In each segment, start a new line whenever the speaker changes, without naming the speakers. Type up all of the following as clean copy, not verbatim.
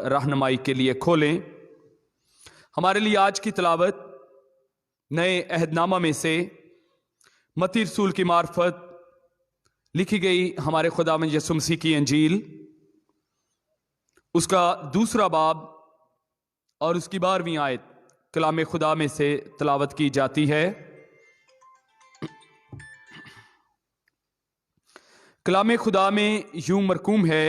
रहनुमाई के लिए खोलें। हमारे लिए आज की तिलावत नए अहदनामा में से मत्ती रसूल की मार्फत लिखी गई हमारे खुदावंद यीशु मसीह की अंजील, उसका दूसरा बाब और उसकी 12वीं आयत कलाम खुदा में से तिलावत की जाती है। कलाम खुदा में यूं मरकूम है,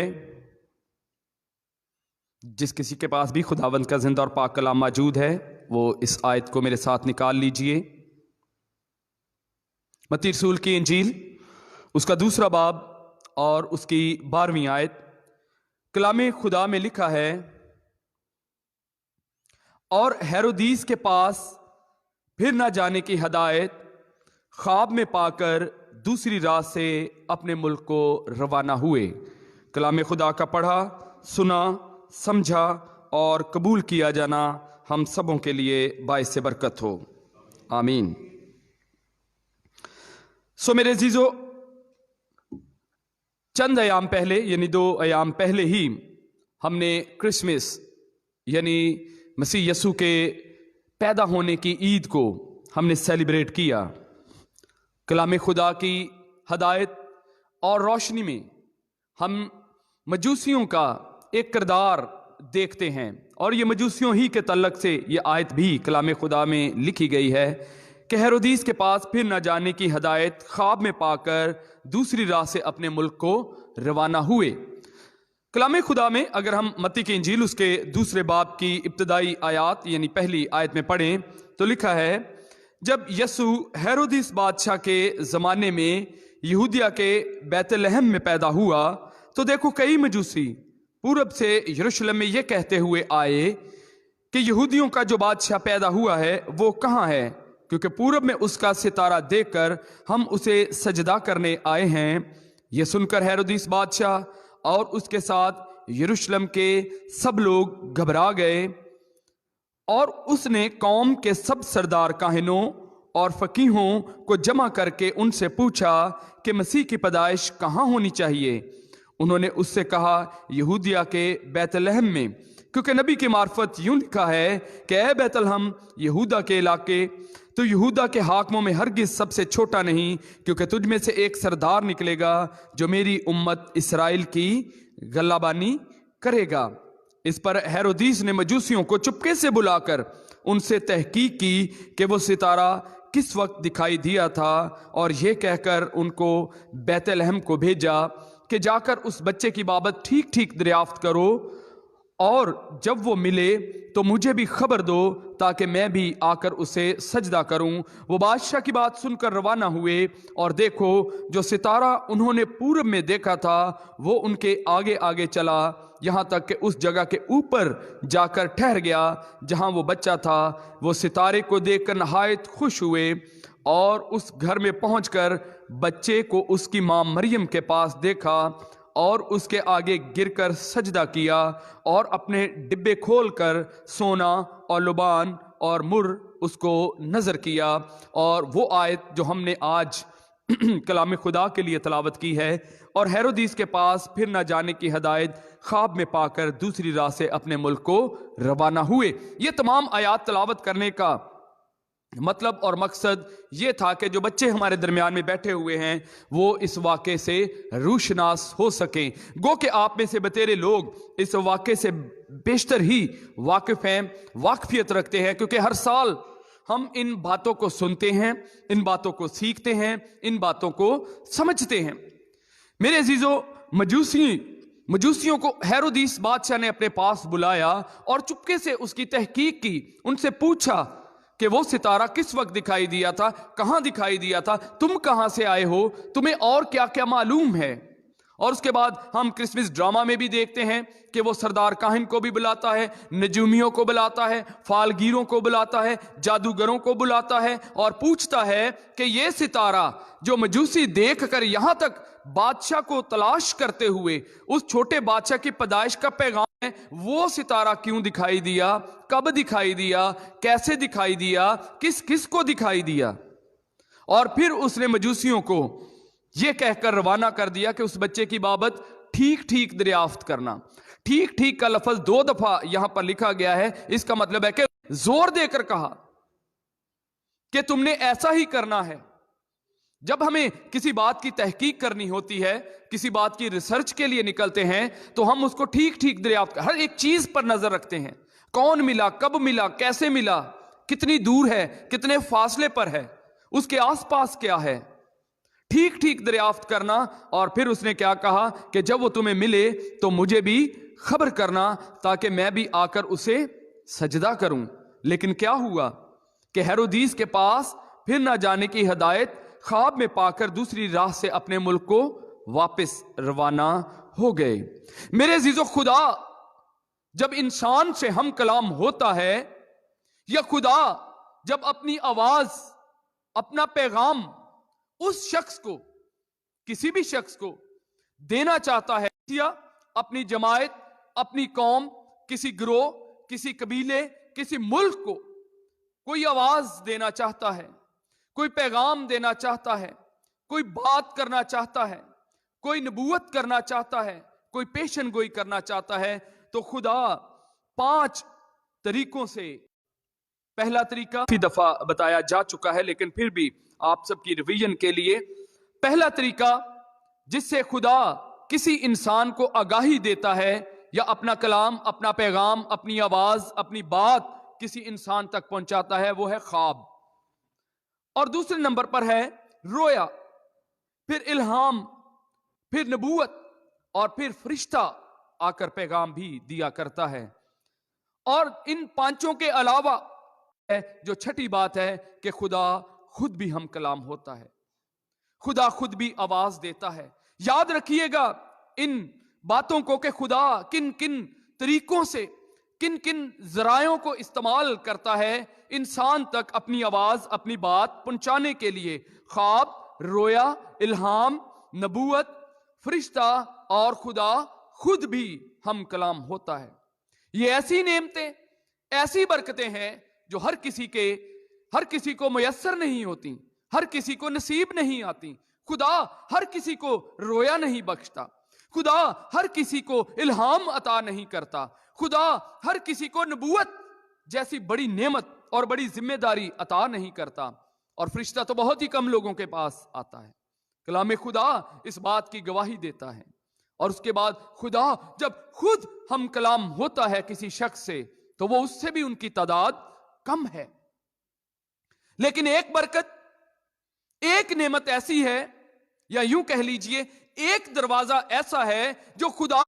जिस किसी के पास भी खुदावंद का जिंदा और पाक कलाम मौजूद है वो इस आयत को मेरे साथ निकाल लीजिए। मत्ती रसूल की इंजील, उसका दूसरा बाब और उसकी 12वीं आयत कलाम खुदा में लिखा है, और हेरोदीस के पास फिर ना जाने की हदायत ख्वाब में पाकर दूसरी रात से अपने मुल्क को रवाना हुए। कलाम खुदा का पढ़ा, सुना, समझा और कबूल किया जाना हम सबों के लिए बाइस से बरकत हो, आमीन। सो मेरे अजीजों, चंद अयाम पहले यानी 2 अयाम पहले ही हमने क्रिसमस यानी मसीह यसु के पैदा होने की ईद को हमने सेलिब्रेट किया। कलाम खुदा की हदायत और रोशनी में हम मजूसियों का एक किरदार देखते हैं, और ये मजूसियों ही के तल्लक से ये आयत भी कलाम खुदा में लिखी गई है कि हेरोदीस के पास फिर न जाने की हदायत ख्वाब में पाकर दूसरी राह से अपने मुल्क को रवाना हुए। कलाम खुदा में अगर हम मत्ती की इंजील उसके दूसरे बाब की इब्तदाई आयत यानी पहली आयत में पढ़ें तो लिखा है, जब यसु हेरोदिस बादशाह के ज़माने में यहूदिया के बैतलहम में पैदा हुआ तो देखो कई मजूसी पूरब से यरूशलेम में ये कहते हुए आए कि यहूदियों का जो बादशाह पैदा हुआ है वो कहाँ है, क्योंकि पूरब में उसका सितारा देखकर हम उसे सजदा करने आए हैं। ये सुनकर हेरोदिस बादशाह और उसके साथ यरूशलेम के सब लोग घबरा गए, और उसने कौम के सब सरदार काहिनों और फकीहों को जमा करके उनसे पूछा कि मसीह की पैदाइश कहाँ होनी चाहिए। उन्होंने उससे कहा, यहूदिया के बैतलहम में, क्योंकि नबी की मार्फत यूं लिखा है कि ए बैतलहम यहूदा के इलाके, तो यहूदा के हाकमों में हरगिज सबसे छोटा नहीं, क्योंकि तुझ में से एक सरदार निकलेगा जो मेरी उम्मत इस्राएल की गल्लाबानी करेगा। इस पर हेरोदीस ने मजूसियों को चुपके से बुलाकर उनसे तहकीक की कि वो सितारा किस वक्त दिखाई दिया था, और यह कहकर उनको बैतलहम को भेजा कि जाकर उस बच्चे की बाबत ठीक ठीक दरियाफ्त करो, और जब वो मिले तो मुझे भी खबर दो ताकि मैं भी आकर उसे सजदा करूं। वो बादशाह की बात सुनकर रवाना हुए, और देखो जो सितारा उन्होंने पूरब में देखा था वो उनके आगे आगे चला, यहाँ तक कि उस जगह के ऊपर जाकर ठहर गया जहाँ वो बच्चा था। वो सितारे को देखकर नहायत खुश हुए, और उस घर में पहुंचकर बच्चे को उसकी माँ मरियम के पास देखा और उसके आगे गिरकर सजदा किया, और अपने डिब्बे खोलकर सोना और लुबान और मुर उसको नजर किया। और वो आयत जो हमने आज कलाम खुदा के लिए तलावत की है, और हेरोदीस के पास फिर न जाने की हदायत ख्वाब में पाकर दूसरी राह से अपने मुल्क को रवाना हुए। ये तमाम आयात तलावत करने का मतलब और मकसद ये था कि जो बच्चे हमारे दरमियान में बैठे हुए हैं वो इस वाक़े से रूशनास हो सकें। गो कि आप में से बतेरे लोग इस वाक़े से बेशतर ही वाकिफ़ हैं, वाकफियत रखते हैं, क्योंकि हर साल हम इन बातों को सुनते हैं, इन बातों को सीखते हैं, इन बातों को समझते हैं। मेरे अजीजों, मजूसियों को हेरोदीस बादशाह ने अपने पास बुलाया और चुपके से उसकी तहकीक की, उनसे पूछा कि वो सितारा किस वक्त दिखाई दिया था, कहाँ दिखाई दिया था, तुम कहाँ से आए हो, तुम्हें और क्या क्या मालूम है। और उसके बाद हम क्रिसमस ड्रामा में भी देखते हैं कि वो सरदार काहिन को भी बुलाता है, नजूमियों को बुलाता है, फालगीरों को बुलाता है, जादूगरों को बुलाता है, और पूछता है कि ये सितारा जो मजूसी देख कर यहाँ तक बादशाह को तलाश करते हुए उस छोटे बादशाह की पैदाइश का पैगाम है, वो सितारा क्यों दिखाई दिया, कब दिखाई दिया, कैसे दिखाई दिया, किस किस को दिखाई दिया। और फिर उसने मजूसियों को यह कहकर रवाना कर दिया कि उस बच्चे की बाबत ठीक ठीक दरियाफ्त करना। ठीक ठीक का लफ्ज 2 दफा यहां पर लिखा गया है। इसका मतलब है कि जोर देकर कहा कि तुमने ऐसा ही करना है। जब हमें किसी बात की तहकीक करनी होती है, किसी बात की रिसर्च के लिए निकलते हैं, तो हम उसको ठीक ठीक दरियाफ्त, हर एक चीज पर नजर रखते हैं। कौन मिला, कब मिला, कैसे मिला, कितनी दूर है, कितने फासले पर है, उसके आसपास क्या है, ठीक ठीक दरियाफ्त करना। और फिर उसने क्या कहा कि जब वो तुम्हें मिले तो मुझे भी खबर करना, ताकि मैं भी आकर उसे सजदा करूं। लेकिन क्या हुआ कि हेरोदीस के पास फिर ना जाने की हिदायत ख्वाब में पाकर दूसरी राह से अपने मुल्क को वापस रवाना हो गए। मेरे अजीजों, खुदा जब इंसान से हम कलाम होता है, या खुदा जब अपनी आवाज, अपना पैगाम उस शख्स को, किसी भी शख्स को देना चाहता है, या अपनी जमायत, अपनी कौम, किसी गिरोह, किसी कबीले, किसी मुल्क को कोई आवाज देना चाहता है, कोई पैगाम देना चाहता है, कोई बात करना चाहता है, कोई नबूवत करना चाहता है, कोई पेशन गोई करना चाहता है, तो खुदा 5 तरीकों से, पहला तरीका काफी दफा बताया जा चुका है, लेकिन फिर भी आप सबकी रिवीजन के लिए, पहला तरीका जिससे खुदा किसी इंसान को आगाही देता है, या अपना कलाम, अपना पैगाम, अपनी आवाज, अपनी बात किसी इंसान तक पहुंचाता है, वो है ख्वाब। और दूसरे नंबर पर है रोया, फिर इल्हाम, फिर नबूवत, और फिर फरिश्ता आकर पैगाम भी दिया करता है। और इन 5 के अलावा जो छठी बात है कि खुदा खुद भी हम कलाम होता है, खुदा खुद भी आवाज देता है। याद रखिएगा इन बातों को कि खुदा किन किन तरीकों से, किन किन जरायों को इस्तेमाल करता है इंसान तक अपनी आवाज, अपनी बात पहुंचाने के लिए। ख्वाब, रोया, इल्हाम, नबूवत, फरिश्ता, और खुदा खुद भी हम कलाम होता है। ये ऐसी नेमतें, ऐसी बरकतें हैं जो हर किसी को मुयस्सर नहीं होती, हर किसी को नसीब नहीं आती। खुदा हर किसी को रोया नहीं बख्शता, खुदा हर किसी को इल्हाम अता नहीं करता, खुदा हर किसी को नबूवत जैसी बड़ी नेमत और बड़ी जिम्मेदारी अता नहीं करता। और फरिश्ता तो बहुत ही कम लोगों के पास आता है। कलाम खुदा इस बात की गवाही देता है। और उसके बाद खुदा जब खुद हम कलाम होता है किसी शख्स से, तो वो उससे भी उनकी तादाद कम है। लेकिन एक बरकत, एक नेमत ऐसी है, या यूं कह लीजिए एक दरवाजा ऐसा है जो खुदा,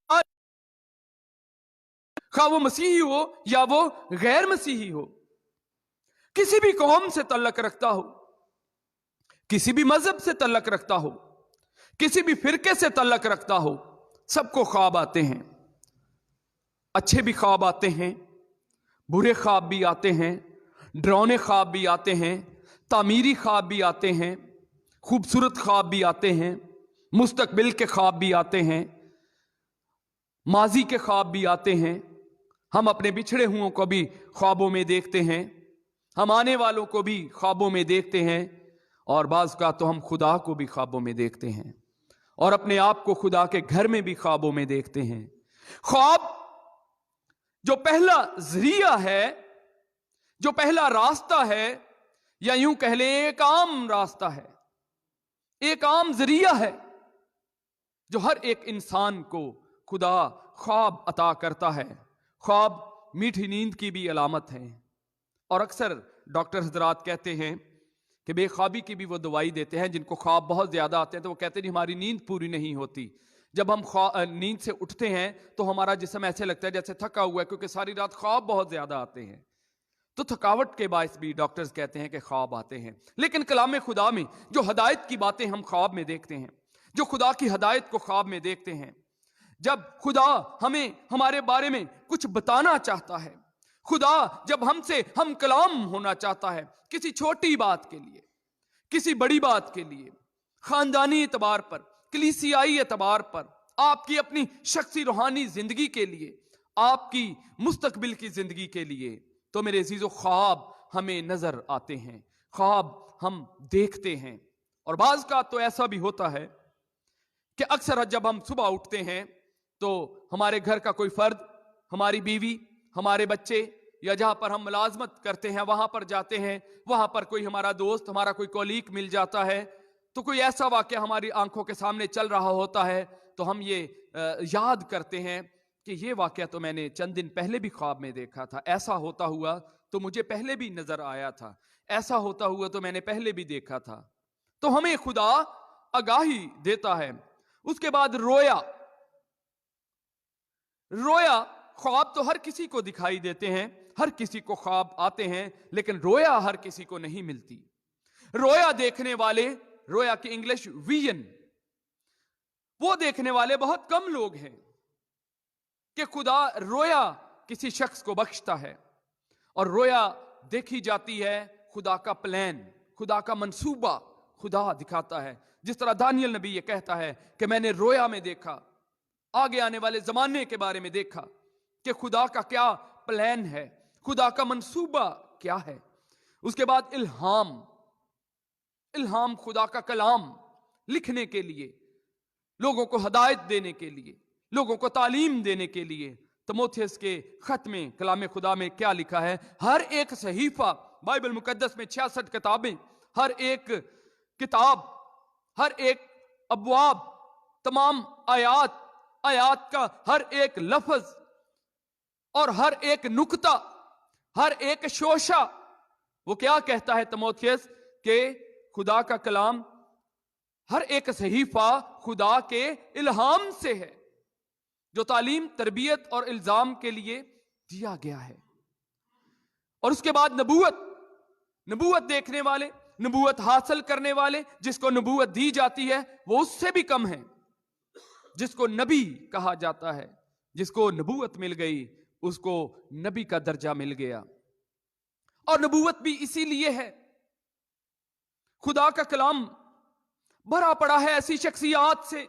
खा वो मसीही हो या वो गैर मसीही हो, किसी भी कौम से तल्लक रखता हो, किसी भी मजहब से तल्लक रखता हो, किसी भी फिरके से तल्लक रखता हो, सबको ख्वाब आते हैं। अच्छे भी ख्वाब आते हैं, बुरे ख्वाब भी आते हैं, डरावने ख्वाब भी आते हैं, तामीरी ख्वाब भी आते हैं, खूबसूरत ख्वाब भी आते हैं, मुस्तकबिल के ख्वाब भी आते हैं, माजी के ख्वाब भी आते हैं। हम अपने बिछड़े हुओं को भी ख्वाबों में देखते हैं, हम आने वालों को भी ख्वाबों में देखते हैं, और बाज़ का तो हम खुदा को भी ख्वाबों में देखते हैं, और अपने आप को खुदा के घर में भी ख्वाबों में देखते हैं। ख्वाब जो पहला जरिया है, जो पहला रास्ता है, या यूं कह लें एक आम रास्ता है, एक आम जरिया है, जो हर एक इंसान को खुदा ख्वाब अता करता है। ख्वाब मीठी नींद की भी अलामत है। और अक्सर डॉक्टर हजरात कहते हैं कि बेख्वाबी की भी वो दवाई देते हैं। जिनको ख्वाब बहुत ज्यादा आते हैं तो वो कहते हैं हमारी नींद पूरी नहीं होती। जब हम नींद से उठते हैं तो हमारा जिस्म ऐसे लगता है जैसे थका हुआ है, क्योंकि सारी रात ख्वाब बहुत ज्यादा आते हैं। तो थकावट के बायस भी डॉक्टर्स कहते हैं कि ख्वाब आते हैं। लेकिन कलाम खुदा में जो हदायत की बातें हम ख्वाब में देखते हैं, जो खुदा की हदायत को ख्वाब में देखते हैं, जब खुदा हमें हमारे बारे में कुछ बताना चाहता है, खुदा जब हमसे हम कलाम होना चाहता है, किसी छोटी बात के लिए, किसी बड़ी बात के लिए, खानदानी एतबार पर, कलीसियाई एतबार पर, आपकी अपनी शख्सी रूहानी जिंदगी के लिए, आपकी मुस्तकबिल की जिंदगी के लिए, तो मेरे अजीजों ख्वाब हमें नजर आते हैं, ख्वाब हम देखते हैं। और बाज़ का तो ऐसा भी होता है कि अक्सर जब हम सुबह उठते हैं تو ہمارے گھر کا کوئی فرد، ہماری بیوی، ہمارے بچے، یا جہاں پر ہم ملازمت کرتے ہیں وہاں پر جاتے ہیں، وہاں پر کوئی ہمارا دوست، ہمارا کوئی کولیگ مل جاتا ہے، تو کوئی ایسا واقعہ ہماری آنکھوں کے سامنے چل رہا ہوتا ہے تو ہم یہ یاد کرتے ہیں کہ یہ واقعہ تو میں نے چند دن پہلے بھی خواب میں دیکھا تھا، ایسا ہوتا ہوا تو مجھے پہلے بھی نظر آیا تھا، ایسا ہوتا ہوا تو میں نے پہلے بھی دیکھا تھا. تو ہمیں خدا آگاہی دیتا ہے. اس کے بعد رویا. خواب تو ہر کسی کو دکھائی دیتے ہیں، ہر کسی کو خواب آتے ہیں، لیکن رویا ہر کسی کو نہیں ملتی. رویا دیکھنے والے، رویا کی انگلش ویژن، وہ دیکھنے والے بہت کم لوگ ہیں کہ خدا رویا کسی شخص کو بخشتا ہے. اور رویا دیکھی جاتی ہے خدا کا پلان، خدا کا منصوبہ خدا دکھاتا ہے. جس طرح دانیل نبی یہ کہتا ہے کہ میں نے رویا میں دیکھا، آگے آنے والے زمانے کے بارے میں دیکھا کہ خدا کا کیا پلان ہے، خدا کا منصوبہ کیا ہے. اس کے بعد الہام خدا کا کلام لکھنے کے لیے، لوگوں کو ہدایت دینے کے لیے، لوگوں کو تعلیم دینے کے لیے. تموتھیوس کے خط میں کلام خدا میں کیا لکھا ہے؟ ہر ایک صحیفہ، بائبل مقدس میں 66 کتابیں، ہر ایک کتاب، ہر ایک ابواب، تمام آیات کا ہر ایک لفظ اور ہر ایک نکتہ، ہر ایک شوشہ، وہ کیا کہتا ہے تموتھیوس؟ کہ خدا کا کلام، ہر ایک صحیفہ خدا کے الہام سے ہے، جو تعلیم، تربیت اور الزام کے لیے دیا گیا ہے. اور اس کے بعد نبوت دیکھنے والے، نبوت حاصل کرنے والے، جس کو نبوت دی جاتی ہے وہ اس سے بھی کم ہے. جس کو نبی کہا جاتا ہے، جس کو نبوت مل گئی، اس کو نبی کا درجہ مل گیا. اور نبوت بھی اسی لیے ہے، خدا کا کلام بھرا پڑا ہے ایسی شخصیات سے،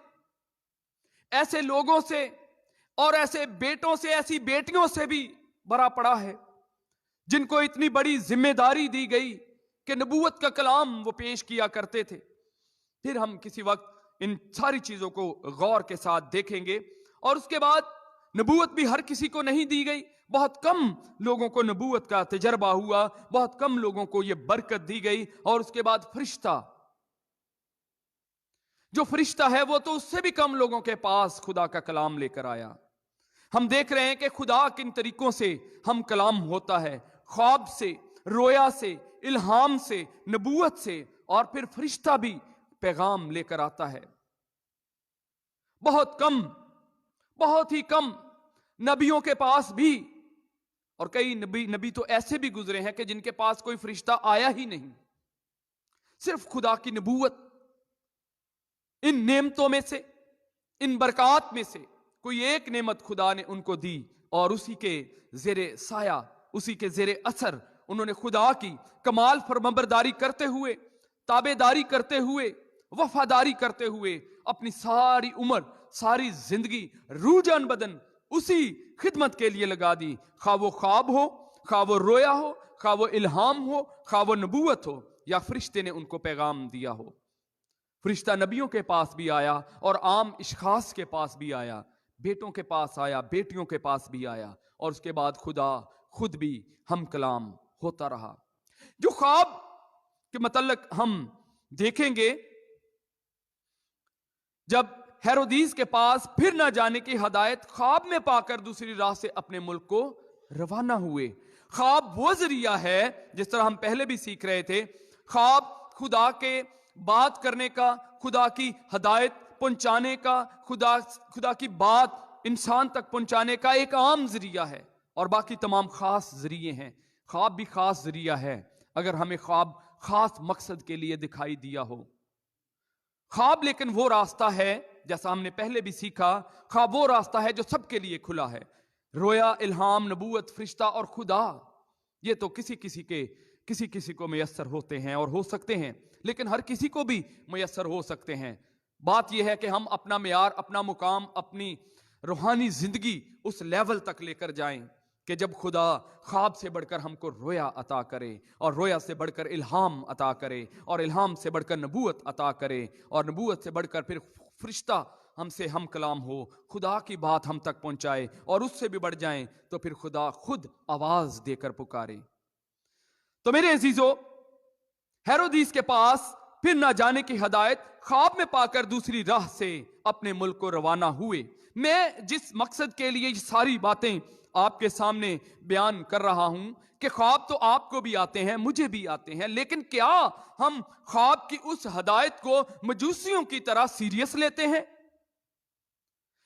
ایسے لوگوں سے، اور ایسے بیٹوں سے، ایسی بیٹیوں سے بھی بھرا پڑا ہے جن کو اتنی بڑی ذمہ داری دی گئی کہ نبوت کا کلام وہ پیش کیا کرتے تھے. پھر ہم کسی وقت ان ساری چیزوں کو غور کے ساتھ دیکھیں گے. اور اس کے بعد نبوت بھی ہر کسی کو نہیں دی گئی، بہت کم لوگوں کو نبوت کا تجربہ ہوا، بہت کم لوگوں کو یہ برکت دی گئی. اور اس کے بعد جو فرشتہ ہے وہ تو اس سے بھی کم لوگوں کے پاس خدا کا کلام لے کر آیا. ہم دیکھ رہے ہیں کہ خدا کن طریقوں سے ہم کلام ہوتا ہے، خواب سے، رویا سے، الہام سے، نبوت سے، اور پھر فرشتہ بھی پیغام لے کر آتا ہے. بہت ہی کم نبیوں کے پاس بھی، اور کئی نبی تو ایسے بھی گزرے ہیں کہ جن کے پاس کوئی فرشتہ آیا ہی نہیں. صرف خدا کی نبوت، ان نعمتوں میں سے، ان برکات میں سے کوئی ایک نعمت خدا نے ان کو دی، اور اسی کے زیر سایہ، اسی کے زیر اثر انہوں نے خدا کی کمال فرمانبرداری کرتے ہوئے، تابعداری کرتے ہوئے، وفاداری کرتے ہوئے اپنی ساری عمر، ساری زندگی، روح جان بدن اسی خدمت کے لیے لگا دی. خواہ وہ خواب ہو، خواہ وہ رویا ہو، خواہ وہ الہام ہو، خواہ وہ نبوت ہو، یا فرشتے نے ان کو پیغام دیا ہو. فرشتہ نبیوں کے پاس بھی آیا اور عام اشخاص کے پاس بھی آیا، بیٹوں کے پاس آیا، بیٹیوں کے پاس بھی آیا. اور اس کے بعد خدا خود بھی ہم کلام ہوتا رہا. جو خواب کے متعلق ہم دیکھیں گے، جب ہیرودیس کے پاس پھر نہ جانے کی ہدایت خواب میں پا کر دوسری راہ سے اپنے ملک کو روانہ ہوئے. خواب وہ ذریعہ ہے، جس طرح ہم پہلے بھی سیکھ رہے تھے، خواب خدا کے بات کرنے کا، خدا کی ہدایت پہنچانے کا، خدا کی بات انسان تک پہنچانے کا ایک عام ذریعہ ہے. اور باقی تمام خاص ذریعے ہیں. خواب بھی خاص ذریعہ ہے اگر ہمیں خواب خاص مقصد کے لیے دکھائی دیا ہو. خواب لیکن وہ راستہ ہے، جیسا ہم نے پہلے بھی سیکھا، خواب وہ راستہ ہے جو سب کے لیے کھلا ہے. رویا، الہام، نبوت، فرشتہ اور خدا، یہ تو کسی کو میسر ہوتے ہیں اور ہو سکتے ہیں، لیکن ہر کسی کو بھی میسر ہو سکتے ہیں. بات یہ ہے کہ ہم اپنا معیار، اپنا مقام، اپنی روحانی زندگی اس لیول تک لے کر جائیں کہ جب خدا خواب سے بڑھ کر ہم کو رویا عطا کرے، اور رویا سے بڑھ کر الہام عطا کرے، اور الہام سے بڑھ کر نبوت عطا کرے، اور نبوت سے بڑھ کر پھر فرشتہ ہم سے ہم کلام ہو, خدا کی بات ہم تک پہنچائے اور اس سے بھی بڑھ جائیں تو پھر خدا خود آواز دے کر پکارے. تو میرے عزیزو, ہیرودیس کے پاس پھر نہ جانے کی ہدایت خواب میں پا کر دوسری راہ سے اپنے ملک کو روانہ ہوئے. میں جس مقصد کے لیے یہ ساری باتیں آپ کے سامنے بیان کر رہا ہوں کہ خواب تو آپ کو بھی آتے ہیں, مجھے بھی آتے ہیں, لیکن کیا ہم خواب کی اس ہدایت کو مجوسیوں کی طرح سیریس لیتے ہیں,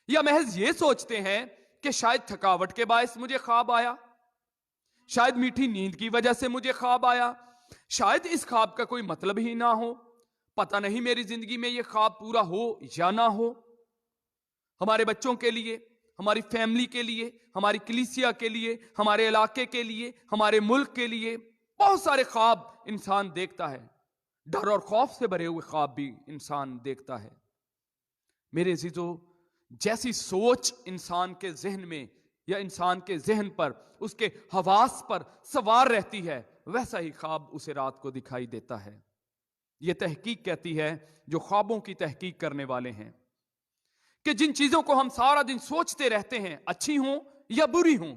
یا محض یہ سوچتے ہیں کہ شاید تھکاوٹ کے باعث مجھے خواب آیا, شاید میٹھی نیند کی وجہ سے مجھے خواب آیا, شاید اس خواب کا کوئی مطلب ہی نہ ہو, پتہ نہیں میری زندگی میں یہ خواب پورا ہو یا نہ ہو. ہمارے بچوں کے لیے, ہماری فیملی کے لیے, ہماری کلیسیا کے لیے, ہمارے علاقے کے لیے, ہمارے ملک کے لیے بہت سارے خواب انسان دیکھتا ہے. ڈر اور خوف سے بھرے ہوئے خواب بھی انسان دیکھتا ہے. میرے عزیزو, جیسی سوچ انسان کے ذہن میں یا انسان کے ذہن پر, اس کے حواس پر سوار رہتی ہے, ویسا ہی خواب اسے رات کو دکھائی دیتا ہے. یہ تحقیق کہتی ہے, جو خوابوں کی تحقیق کرنے والے ہیں, کہ جن چیزوں کو ہم سارا دن سوچتے رہتے ہیں, اچھی ہوں یا بری ہوں,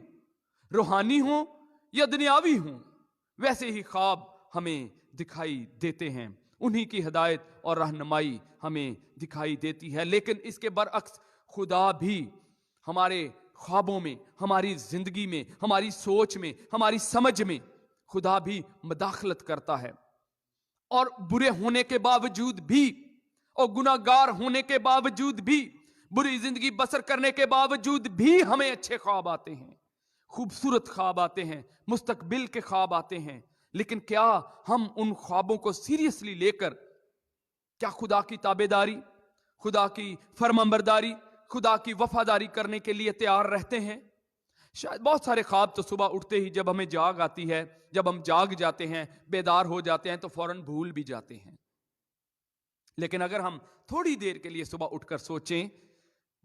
روحانی ہوں یا دنیاوی ہوں, ویسے ہی خواب ہمیں دکھائی دیتے ہیں. انہی کی ہدایت اور رہنمائی ہمیں دکھائی دیتی ہے. لیکن اس کے برعکس خدا بھی ہمارے خوابوں میں, ہماری زندگی میں, ہماری سوچ میں, ہماری سمجھ میں خدا بھی مداخلت کرتا ہے. اور برے ہونے کے باوجود بھی, اور گناہگار ہونے کے باوجود بھی, بری زندگی بسر کرنے کے باوجود بھی ہمیں اچھے خواب آتے ہیں, خوبصورت خواب آتے ہیں, مستقبل کے خواب آتے ہیں. لیکن کیا ہم ان خوابوں کو سیریسلی لے کر کیا خدا کی تابعداری, خدا کی فرمانبرداری, خدا کی وفاداری کرنے کے لیے تیار رہتے ہیں؟ شاید بہت سارے خواب تو صبح اٹھتے ہی جب ہمیں جاگ آتی ہے, جب ہم جاگ جاتے ہیں, بیدار ہو جاتے ہیں, تو فوراً بھول بھی جاتے ہیں. لیکن اگر ہم تھوڑی دیر کے لیے صبح اٹھ کر سوچیں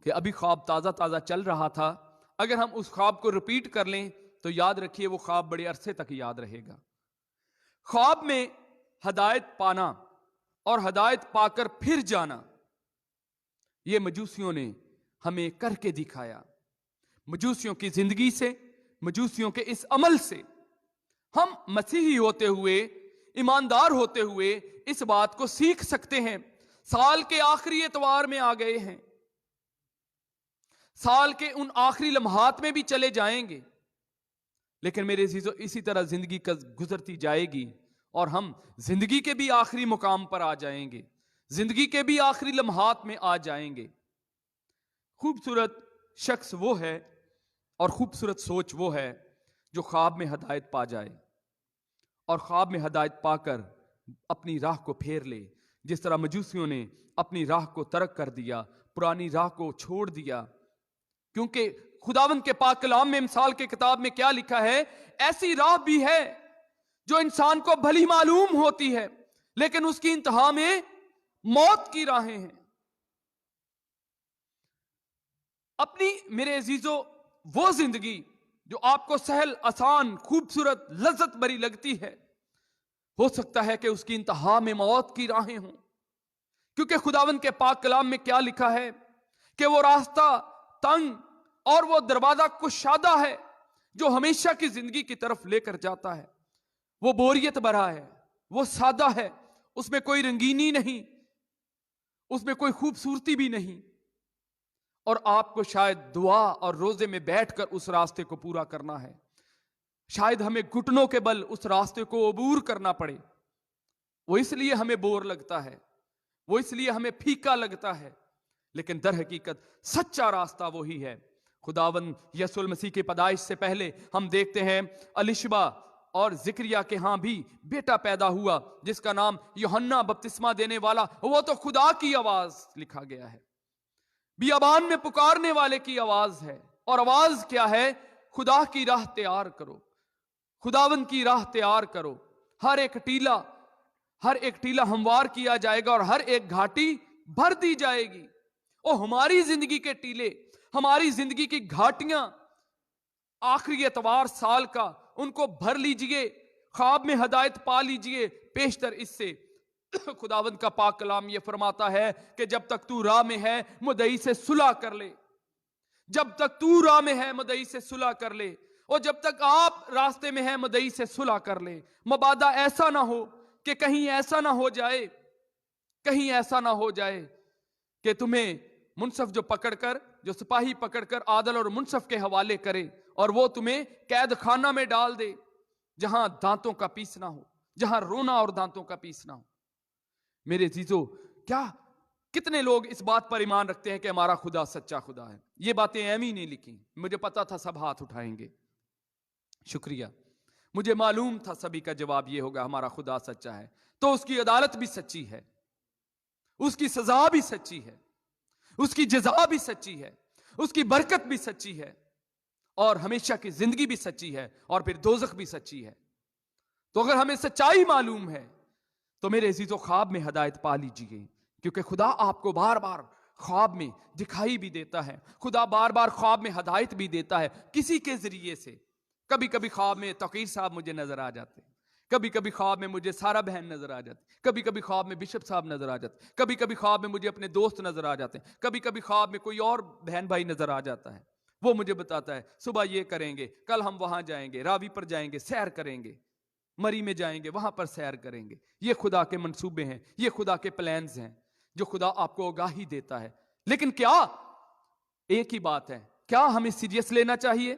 کہ ابھی خواب تازہ تازہ چل رہا تھا, اگر ہم اس خواب کو ریپیٹ کر لیں تو یاد رکھیے وہ خواب بڑے عرصے تک یاد رہے گا. خواب میں ہدایت پانا اور ہدایت پا کر پھر جانا, یہ مجوسیوں نے ہمیں کر کے دکھایا. مجوسیوں کی زندگی سے, مجوسیوں کے اس عمل سے ہم مسیحی ہوتے ہوئے, ایماندار ہوتے ہوئے اس بات کو سیکھ سکتے ہیں. سال کے آخری اتوار میں آ گئے ہیں, سال کے ان آخری لمحات میں بھی چلے جائیں گے, لیکن میرے عزیزو اسی طرح زندگی گزرتی جائے گی اور ہم زندگی کے بھی آخری مقام پر آ جائیں گے, زندگی کے بھی آخری لمحات میں آ جائیں گے. خوبصورت شخص وہ ہے اور خوبصورت سوچ وہ ہے جو خواب میں ہدایت پا جائے اور خواب میں ہدایت پا کر اپنی راہ کو پھیر لے. جس طرح مجوسیوں نے اپنی راہ کو ترک کر دیا, پرانی راہ کو چھوڑ دیا, کیونکہ خداوند کے پاک کلام میں امثال کے کتاب میں کیا لکھا ہے, ایسی راہ بھی ہے جو انسان کو بھلی معلوم ہوتی ہے لیکن اس کی انتہا میں موت کی راہیں ہیں. اپنی میرے عزیزو وہ زندگی جو آپ کو سہل, آسان, خوبصورت, لذت بری لگتی ہے, ہو سکتا ہے کہ اس کی انتہا میں موت کی راہیں ہوں, کیونکہ خداوند کے پاک کلام میں کیا لکھا ہے کہ وہ راستہ تنگ اور وہ دروازہ کشادہ ہے جو ہمیشہ کی زندگی کی طرف لے کر جاتا ہے. وہ بوریت بھرا ہے, وہ سادہ ہے, اس میں کوئی رنگینی نہیں, اس میں کوئی خوبصورتی بھی نہیں, اور آپ کو شاید دعا اور روزے میں بیٹھ کر اس راستے کو پورا کرنا ہے. شاید ہمیں گھٹنوں کے بل اس راستے کو عبور کرنا پڑے. وہ اس لیے ہمیں بور لگتا ہے, وہ اس لیے ہمیں پھیکا لگتا ہے, لیکن در حقیقت سچا راستہ وہی ہے. خداوند یسوع المسیح کی پیدائش سے پہلے ہم دیکھتے ہیں الشبا اور زکریا کے ہاں بھی بیٹا پیدا ہوا جس کا نام یوحنا بپتسمہ دینے والا, وہ تو خدا کی آواز لکھا گیا ہے, بیابان میں پکارنے والے کی آواز ہے. اور آواز کیا ہے؟ خدا کی راہ تیار کرو, خداوند کی راہ تیار کرو. ہر ایک ٹیلا ہموار کیا جائے گا اور ہر ایک گھاٹی بھر دی جائے گی. اور ہماری زندگی کے ٹیلے, ہماری زندگی کی گھاٹیاں آخری اتوار سال کا, ان کو بھر لیجئے, خواب میں ہدایت پا لیجئے. پیشتر اس سے खुदावंद का पाक कलाम ये फरमाता है कि जब तक तू राह में है मुद्दई से सुलह कर ले, जब तक तू राह में है मुद्दई से सुलह कर ले, और जब तक आप रास्ते में है मुद्दई से सुलह कर ले। मबादा ऐसा ना हो कि कहीं ऐसा ना हो जाए, कहीं ऐसा ना हो जाए कि तुम्हें मुनसफ जो पकड़कर, जो सिपाही पकड़कर आदल और मुनसफ के हवाले करे और वो तुम्हें कैद खाना में डाल दे, जहां दांतों का पीसना हो, जहां रोना और दांतों का पीसना हो। मेरे जीजो, क्या कितने लोग इस बात पर ईमान रखते हैं कि हमारा खुदा सच्चा खुदा है? ये बातें एम ही नहीं लिखी, मुझे पता था सब हाथ उठाएंगे। शुक्रिया, मुझे मालूम था सभी का जवाब ये होगा, हमारा खुदा सच्चा है। तो उसकी अदालत भी सच्ची है, उसकी सजा भी सच्ची है, उसकी जजा भी सच्ची है, उसकी बरकत भी सच्ची है, और हमेशा की जिंदगी भी सच्ची है, और फिर दोजख भी सच्ची है। तो अगर हमें सच्चाई मालूम है तो मेरे अजीजों, ख्वाब में हिदायत पा लीजिए, क्योंकि खुदा आपको बार बार ख्वाब में दिखाई भी देता है, खुदा बार बार ख्वाब में हिदायत भी देता है किसी के जरिए से। कभी कभी ख्वाब में तकीर साहब मुझे नजर आ जाते, कभी कभी ख्वाब में मुझे सारा बहन नजर आ जाती, कभी कभी ख्वाब में बिशप साहब नजर आ जाते, कभी कभी ख्वाब में मुझे अपने दोस्त नजर आ जाते हैं, कभी कभी ख्वाब में कोई और बहन भाई नजर आ जाता है। वो मुझे बताता है सुबह ये करेंगे, कल हम वहां जाएंगे, रावी पर जाएंगे, सैर करेंगे, मरी में जाएंगे, वहां पर सैर करेंगे। ये खुदा के मंसूबे हैं, ये खुदा के प्लान्स हैं जो खुदा आपको आगाही देता है। लेकिन क्या, एक ही बात है, क्या हमें सीरियस लेना चाहिए?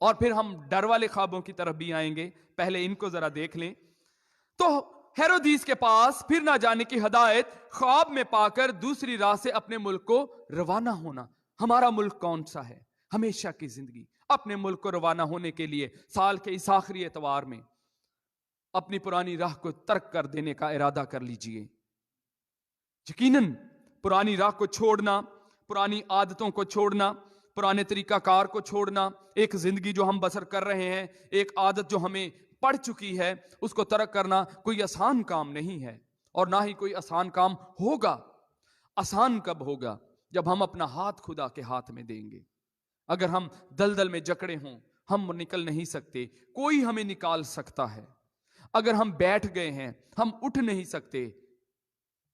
और फिर हम डर वाले ख्वाबों की तरफ भी आएंगे। पहले इनको जरा देख लें। तो हेरोदीस के पास फिर ना जाने की हिदायत ख्वाब में पाकर दूसरी राह से अपने मुल्क को रवाना होना। हमारा मुल्क कौन सा है? हमेशा की जिंदगी। अपने मुल्क को रवाना होने के लिए साल के इस आखिरी एतवार में अपनी पुरानी राह को तर्क कर देने का इरादा कर लीजिए। यकीनन पुरानी राह को छोड़ना, पुरानी आदतों को छोड़ना, पुराने तरीकाकार को छोड़ना, एक जिंदगी जो हम बसर कर रहे हैं, एक आदत जो हमें पड़ चुकी है, उसको तर्क करना कोई आसान काम नहीं है, और ना ही कोई आसान काम होगा। आसान कब होगा? जब हम अपना हाथ खुदा के हाथ में देंगे। अगर हम दलदल में जकड़े हों, हम निकल नहीं सकते, कोई हमें निकाल सकता है। अगर हम बैठ गए हैं, हम उठ नहीं सकते।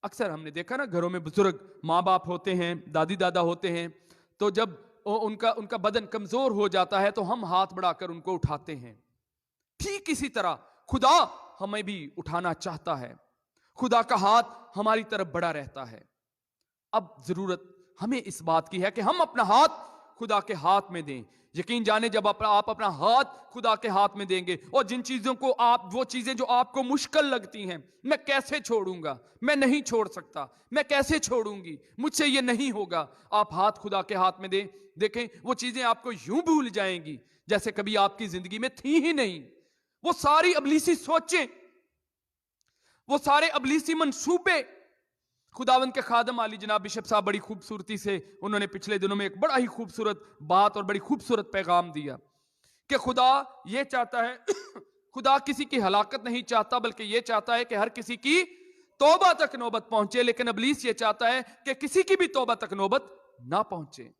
अक्सर हमने देखा ना, घरों में बुजुर्ग माँ बाप होते हैं, दादी दादा होते हैं, तो जब उनका बदन कमजोर हो जाता है तो हम हाथ बढ़ाकर उनको उठाते हैं। ठीक इसी तरह खुदा हमें भी उठाना चाहता है, खुदा का हाथ हमारी तरफ बढ़ा रहता है। अब जरूरत हमें इस बात की है कि हम अपना हाथ खुदा के हाथ में दें। यकीन जाने, जब आप अपना हाथ खुदा के हाथ में देंगे, और जिन चीजों को वो चीजें जो आपको मुश्किल लगती हैं, मैं कैसे छोड़ूंगा, मैं नहीं छोड़ सकता, मैं कैसे छोड़ूंगी, मुझसे ये नहीं होगा, आप हाथ खुदा के हाथ में दें। देखें, वो चीजें आपको यूं भूल जाएंगी जैसे कभी आपकी जिंदगी में थी ही नहीं। वो सारी अबलीसी सोचें, वो सारे अबलीसी मंसूबे, खुदावंद के खादम आली जनाब बिशप साहब बड़ी खूबसूरती से उन्होंने पिछले दिनों में एक बड़ा ही खूबसूरत बात और बड़ी खूबसूरत पैगाम दिया कि खुदा ये चाहता है खुदा किसी की हलाकत नहीं चाहता, बल्कि ये चाहता है कि हर किसी की तौबा तक नौबत पहुंचे। लेकिन इब्लीस ये चाहता है कि किसी की भी तौबा तक नौबत ना पहुंचे।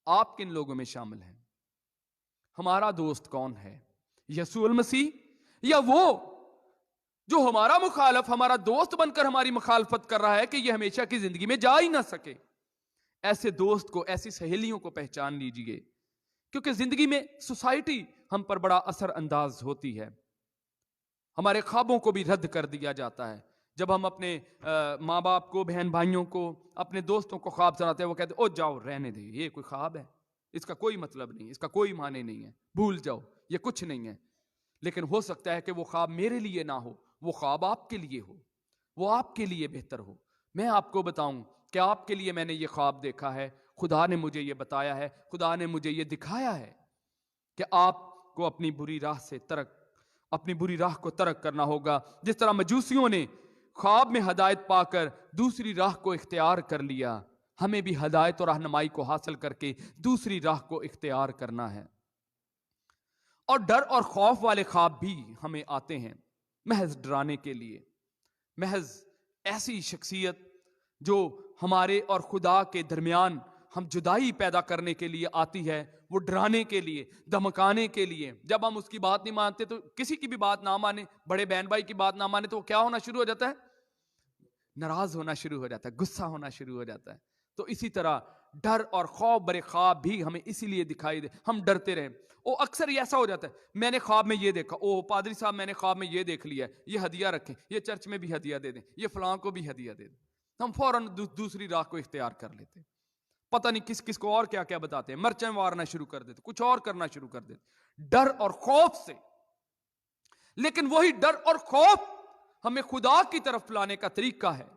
आप किन लोगों में शामिल हैं? हमारा दोस्त कौन है? यसूल मसीह, या वो जो हमारा मुखालफ, हमारा दोस्त बनकर हमारी मुखालफत कर रहा है कि ये हमेशा की जिंदगी में जा ही ना सके? ऐसे दोस्त को, ऐसी सहेलियों को पहचान लीजिए, क्योंकि जिंदगी में सोसाइटी हम पर बड़ा असर अंदाज होती है। हमारे ख्वाबों को भी रद्द कर दिया जाता है। जब हम अपने माँ बाप को, बहन भाइयों को, अपने दोस्तों को ख्वाब सुनाते हैं, वो कहते हैं, ओ जाओ रहने दे, ये कोई ख्वाब है, इसका कोई मतलब नहीं, इसका कोई माने नहीं है, भूल जाओ, ये कुछ नहीं है। लेकिन हो सकता है कि वो ख्वाब मेरे लिए ना हो, वो ख्वाब आपके लिए हो, वो आपके लिए बेहतर हो। मैं आपको बताऊं कि आपके लिए मैंने ये ख्वाब देखा है, खुदा ने मुझे ये बताया है, खुदा ने मुझे ये दिखाया है कि आपको अपनी बुरी राह को तरक करना होगा। जिस तरह मजूसियों ने ख्वाब में हदायत पाकर दूसरी राह को इख्तियार कर लिया, हमें भी हदायत और रहनुमाई को हासिल करके दूसरी राह को इख्तियार करना है। और डर और खौफ वाले ख्वाब भी हमें आते हैं महज डराने के लिए। महज ऐसी शख्सियत जो हमारे और खुदा के दरमियान हम जुदाई पैदा करने के लिए आती है, वो डराने के लिए, धमकाने के लिए। जब हम उसकी बात नहीं मानते, तो किसी की भी बात ना माने, बड़े बहन भाई की बात ना माने, तो क्या होना शुरू हो जाता है? नाराज होना शुरू हो जाता है, गुस्सा होना शुरू हो जाता है। तो इसी तरह डर और खौफ भरे ख्वाब भी हमें इसीलिए दिखाई दे, हम डरते रहे। वो अक्सर ये ऐसा हो जाता है, मैंने ख्वाब में ये देखा, ओ पादरी साहब मैंने ख्वाब में ये देख लिया है, ये हदिया रखें, ये चर्च में भी हदिया दे दें, ये फलां को भी हदिया दे दें। हम फौरन दूसरी राह को इख्तियार कर लेते, पता नहीं किस किस को और क्या क्या बताते हैं, मरचें मारना शुरू कर देते, कुछ और करना शुरू कर देते, डर और खौफ से। लेकिन वही डर और खौफ हमें खुदा की तरफ लाने का तरीका है।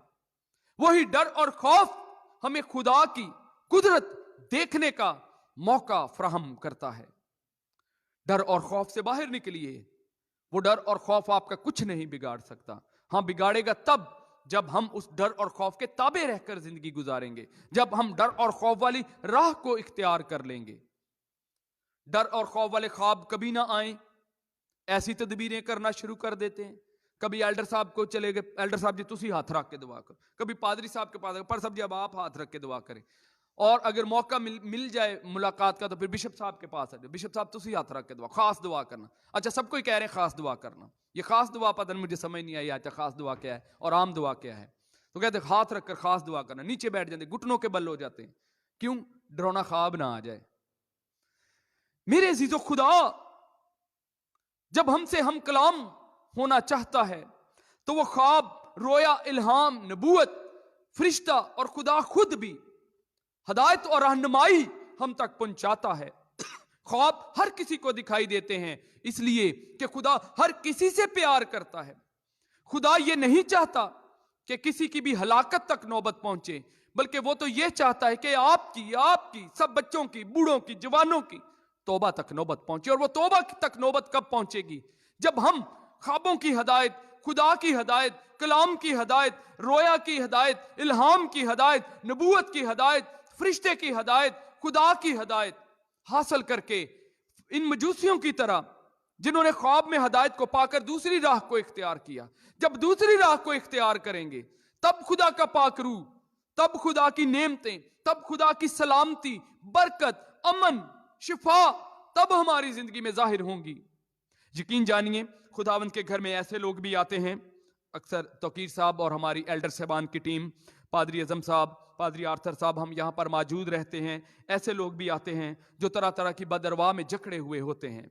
वही डर और खौफ हमें खुदा की कुदरत देखने का मौका फराहम करता है। डर और खौफ से बाहर निकलिए। वो डर और खौफ आपका कुछ नहीं बिगाड़ सकता। हां, बिगाड़ेगा तब जब हम उस डर और खौफ के ताबे रहकर जिंदगी गुजारेंगे, जब हम डर और खौफ वाली राह को इख्तियार कर लेंगे। डर और खौफ वाले ख्वाब कभी ना आए, ऐसी तदबीरें करना शुरू कर देते हैं। कभी एल्डर साहब को चले गए, एल्डर साहब जी तुसी हाथ रख के दुआ करो, कभी पादरी साहब के पास, पर साहब जी अब आप हाथ रख के दुआ करें, और अगर मौका मिल जाए मुलाकात का तो फिर बिशप साहब के पास आ जाओ, बिशप साहब तुसी हाथ रख के दुआ, खास दुआ करना। अच्छा, सबको ही कह रहे हैं खास दुआ करना, ये खास दुआ पता नहीं मुझे समझ नहीं आई आता खास दुआ क्या है और आम दुआ क्या है। तो कहते हाथ रखकर खास दुआ करना, नीचे बैठ जाते, घुटनों के बल हो जाते हैं। क्यों? डरावना ख्वाब ना आ जाए। मेरे अजीजों, खुदा जब हमसे हम कलाम होना चाहता है तो वो ख्वाब, रोया, इल्हाम, नबूवत, फरिश्ता और खुदा खुद भी हदायत और रहनुमाई हम तक पहुंचाता है। ख्वाब हर किसी को दिखाई देते हैं इसलिए कि खुदा हर किसी से प्यार करता है। खुदा ये नहीं चाहता कि किसी की भी हलाकत तक नौबत पहुंचे, बल्कि वो तो ये चाहता है कि आपकी सब बच्चों की, बूढ़ों की, जवानों की तौबा तक नौबत पहुंचे। और वो तौबा तक नौबत कब पहुंचेगी? जब हम ख्वाबों की हदायत, खुदा की हदायत, कलाम की हदायत, रोया की हदायत, इल्हाम की हदायत, नबूवत की हदायत, फरिश्ते की हदायत, खुदा की हदायत हासिल करके, इन मजूसियों की तरह जिन्होंने ख्वाब में हदायत को पाकर दूसरी राह को इख्तियार किया, जब दूसरी राह को इख्तियार करेंगे तब खुदा का पाकरू, तब खुदा की नेमतें, तब खुदा की सलामती, बरकत, अमन, शिफा तब हमारी जिंदगी में जाहिर होंगी। यकीन जानिए, खुदावंद के घर में ऐसे लोग भी आते हैं, अक्सर तौकीर साहब और हमारी एल्डर साहबान की टीम, पादरी अजम साहब, पादरी आर्थर साहब, हम यहाँ पर मौजूद रहते हैं। ऐसे लोग भी आते हैं जो तरह तरह की बदरवाह में जकड़े हुए होते हैं।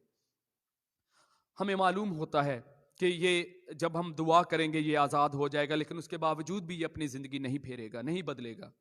हमें मालूम होता है कि ये जब हम दुआ करेंगे ये आज़ाद हो जाएगा, लेकिन उसके बावजूद भी ये अपनी ज़िंदगी नहीं फेरेगा, नहीं बदलेगा।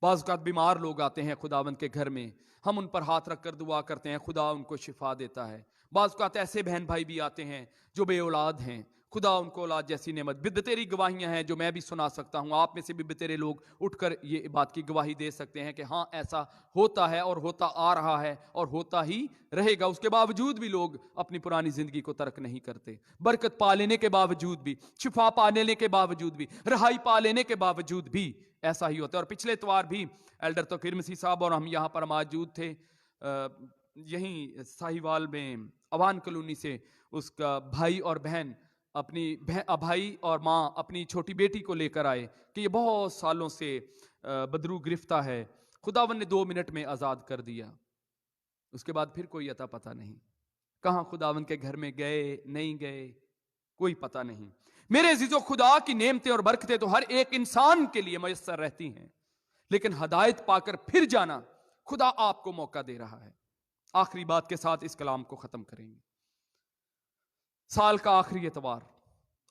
बाज़ औक़ात बीमार लोग आते हैं खुदावंद के घर में, हम उन पर हाथ रख कर दुआ करते हैं, खुदा उनको शिफा देता है। बाज़ औक़ात ऐसे बहन भाई भी आते हैं जो बे औलाद हैं, खुदा उनको औलाद जैसी नेमत। बिदतेरी गवाहियां हैं जो मैं भी सुना सकता हूं, आप में से भी बितेरे लोग उठकर ये बात की गवाही दे सकते हैं कि हाँ ऐसा होता है और होता आ रहा है और होता ही रहेगा। उसके बावजूद भी लोग अपनी पुरानी जिंदगी को तर्क नहीं करते। बरकत पा लेने के बावजूद भी, शिफा पा लेने के बावजूद भी, रहाई पा लेने के बावजूद भी ऐसा ही होता है। और पिछले इतवार भी एल्डर तौकीर मसीह साहब और हम यहाँ पर मौजूद थे, यहीं साहिवाल में अवान कॉलोनी से उसका भाई और बहन, अपनी भाई और माँ अपनी छोटी बेटी को लेकर आए कि ये बहुत सालों से बदरू गिरफ्तार है। खुदावन ने 2 मिनट में आज़ाद कर दिया। उसके बाद फिर कोई अता पता नहीं, कहाँ खुदावन के घर में गए नहीं गए कोई पता नहीं। मेरे अजीजों, खुदा की नेमतें और बरकतें तो हर एक इंसान के लिए मयस्सर रहती हैं, लेकिन हदायत पाकर फिर जाना खुदा आपको मौका दे रहा है। आखिरी बात के साथ इस कलाम को खत्म करेंगे। साल का आखिरी इतवार,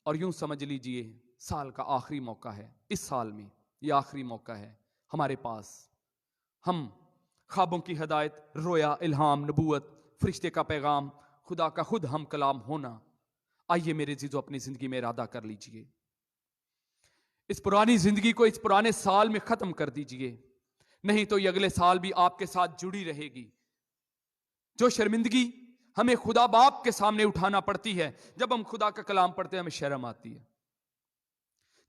और यूं समझ लीजिए साल का आखिरी मौका है। इस साल में ये आखिरी मौका है हमारे पास। हम ख्वाबों की हदायत, रोया, इल्हाम, नबूवत, फरिश्ते का पैगाम, खुदा का खुद हम कलाम होना, आइए मेरे जीजो अपनी जिंदगी में इरादा कर लीजिए। इस पुरानी जिंदगी को इस पुराने साल में खत्म कर दीजिए, नहीं तो ये अगले साल भी आपके साथ जुड़ी रहेगी। जो शर्मिंदगी हमें खुदा बाप के सामने उठाना पड़ती है, जब हम खुदा का कलाम पढ़ते हैं हमें शर्म आती है।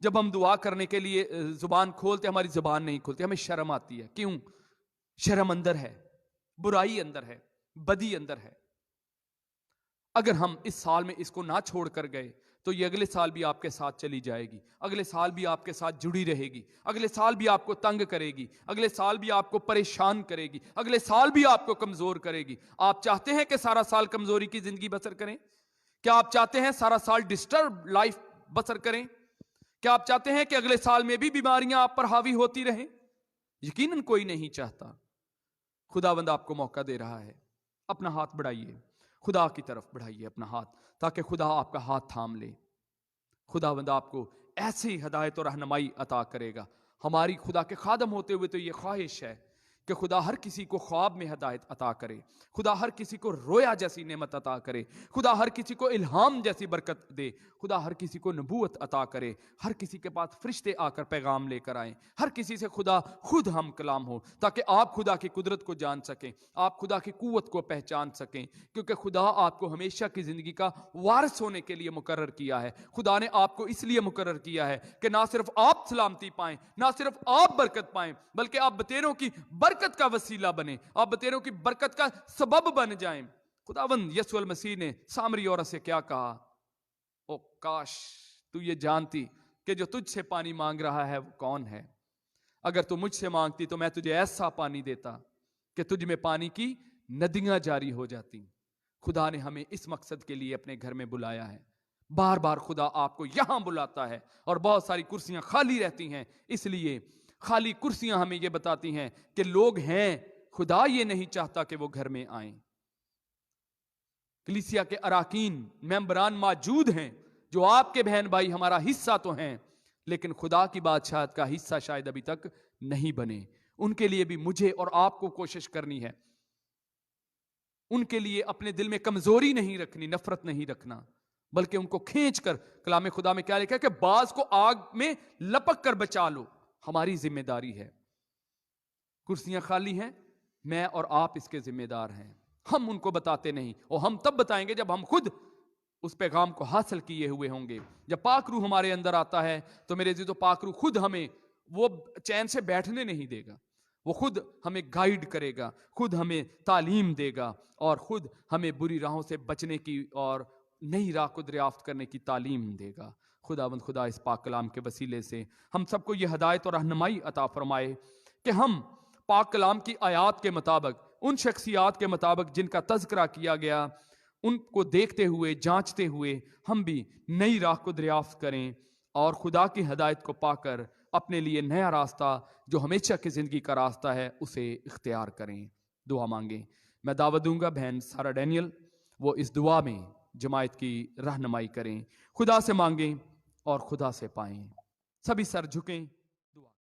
जब हम दुआ करने के लिए जुबान खोलते हमारी जुबान नहीं खुलती, हमें शर्म आती है। क्यों? शर्म अंदर है, बुराई अंदर है, बदी अंदर है। अगर हम इस साल में इसको ना छोड़ कर गए तो ये अगले साल भी आपके साथ चली जाएगी, अगले साल भी आपके साथ जुड़ी रहेगी, अगले साल भी आपको तंग करेगी, अगले साल भी आपको परेशान करेगी, अगले साल भी आपको कमजोर करेगी। आप चाहते हैं कि सारा साल कमजोरी की जिंदगी बसर करें? क्या आप चाहते हैं सारा साल डिस्टर्ब लाइफ बसर करें? क्या آپ چاہتے ہیں کہ اگلے سال میں بھی بیماریاں آپ پر حاوی ہوتی رہیں؟ یقیناً کوئی نہیں چاہتا۔ خداوند آپ کو موقع دے رہا ہے، اپنا ہاتھ بڑھائیے، خدا کی طرف بڑھائیے اپنا ہاتھ، تاکہ خدا آپ کا ہاتھ تھام لے۔ خداوند آپ کو ایسی ہدایت اور رہنمائی عطا کرے گا۔ ہماری خدا کے خادم ہوتے ہوئے تو یہ خواہش ہے کہ خدا ہر کسی کو خواب میں ہدایت عطا کرے، خدا ہر کسی کو رویا جیسی نعمت عطا کرے، خدا ہر کسی کو الہام جیسی برکت دے، خدا ہر کسی کو نبوت عطا کرے، ہر کسی کے پاس فرشتے آ کر پیغام لے کر آئیں، ہر کسی سے خدا خود ہم کلام ہو، تاکہ آپ خدا کی قدرت کو جان سکیں، آپ خدا کی قوت کو پہچان سکیں، کیونکہ خدا آپ کو ہمیشہ کی زندگی کا وارث ہونے کے لیے مقرر کیا ہے۔ خدا نے آپ کو اس لیے مقرر کیا ہے کہ نہ صرف آپ سلامتی پائیں، نہ صرف آپ برکت پائیں، بلکہ آپ بتیروں کی برکت کا وسیلہ بنیں، آپ بتیروں کی برکت کا سبب بن جائیں۔ خداوند یسوع المسیح نے سامری عورت سے کیا کہا؟ او کاش تو یہ جانتی کہ جو تجھ سے پانی مانگ رہا ہے وہ کون ہے۔ اگر تو مجھ سے مانگتی تو میں تجھے ایسا پانی دیتا کہ تجھ میں پانی کی ندیاں جاری ہو جاتی۔ خدا نے ہمیں اس مقصد کے لیے اپنے گھر میں بلایا ہے۔ بار بار خدا آپ کو یہاں بلاتا ہے، اور بہت ساری کرسیاں خالی رہتی ہیں، اس لیے خالی کرسیاں ہمیں یہ بتاتی ہیں کہ لوگ ہیں، خدا یہ نہیں چاہتا کہ وہ گھر میں آئیں۔ کلیسیا کے اراکین ممبران موجود ہیں جو آپ کے بہن بھائی ہمارا حصہ تو ہیں، لیکن خدا کی بادشاہت کا حصہ شاید ابھی تک نہیں بنے۔ ان کے لیے بھی مجھے اور آپ کو کوشش کرنی ہے، ان کے لیے اپنے دل میں کمزوری نہیں رکھنی، نفرت نہیں رکھنا، بلکہ ان کو کھینچ کر، کلام خدا میں کیا لکھا ہے کہ بعض کو آگ میں لپک کر بچا لو۔ ہماری ذمہ داری ہے۔ کرسیاں خالی ہیں، میں اور آپ اس کے ذمہ دار ہیں۔ ہم ان کو بتاتے نہیں، اور ہم تب بتائیں گے جب ہم خود اس پیغام کو حاصل کیے ہوئے ہوں گے۔ جب پاک روح ہمارے اندر آتا ہے تو میرے عزیزو، پاک روح خود ہمیں وہ چین سے بیٹھنے نہیں دے گا، وہ خود ہمیں گائیڈ کرے گا، خود ہمیں تعلیم دے گا، اور خود ہمیں بری راہوں سے بچنے کی اور نئی راہ کو دریافت کرنے کی تعلیم دے گا۔ خداوند خدا اس پاک کلام کے وسیلے سے ہم سب کو یہ ہدایت اور رہنمائی عطا فرمائے کہ ہم پاک کلام کی آیات کے مطابق، ان شخصیات کے مطابق جن کا تذکرہ کیا گیا، ان کو دیکھتے ہوئے، جانچتے ہوئے ہم بھی نئی راہ کو دریافت کریں، اور خدا کی ہدایت کو پا کر اپنے لیے نیا راستہ جو ہمیشہ کی زندگی کا راستہ ہے اسے اختیار کریں۔ دعا مانگیں۔ میں دعوت دوں گا بہن سارا ڈینیل، وہ اس دعا میں جماعت کی رہنمائی کریں۔ خدا سے مانگیں اور خدا سے پائیں۔ سبھی سر جھکیں۔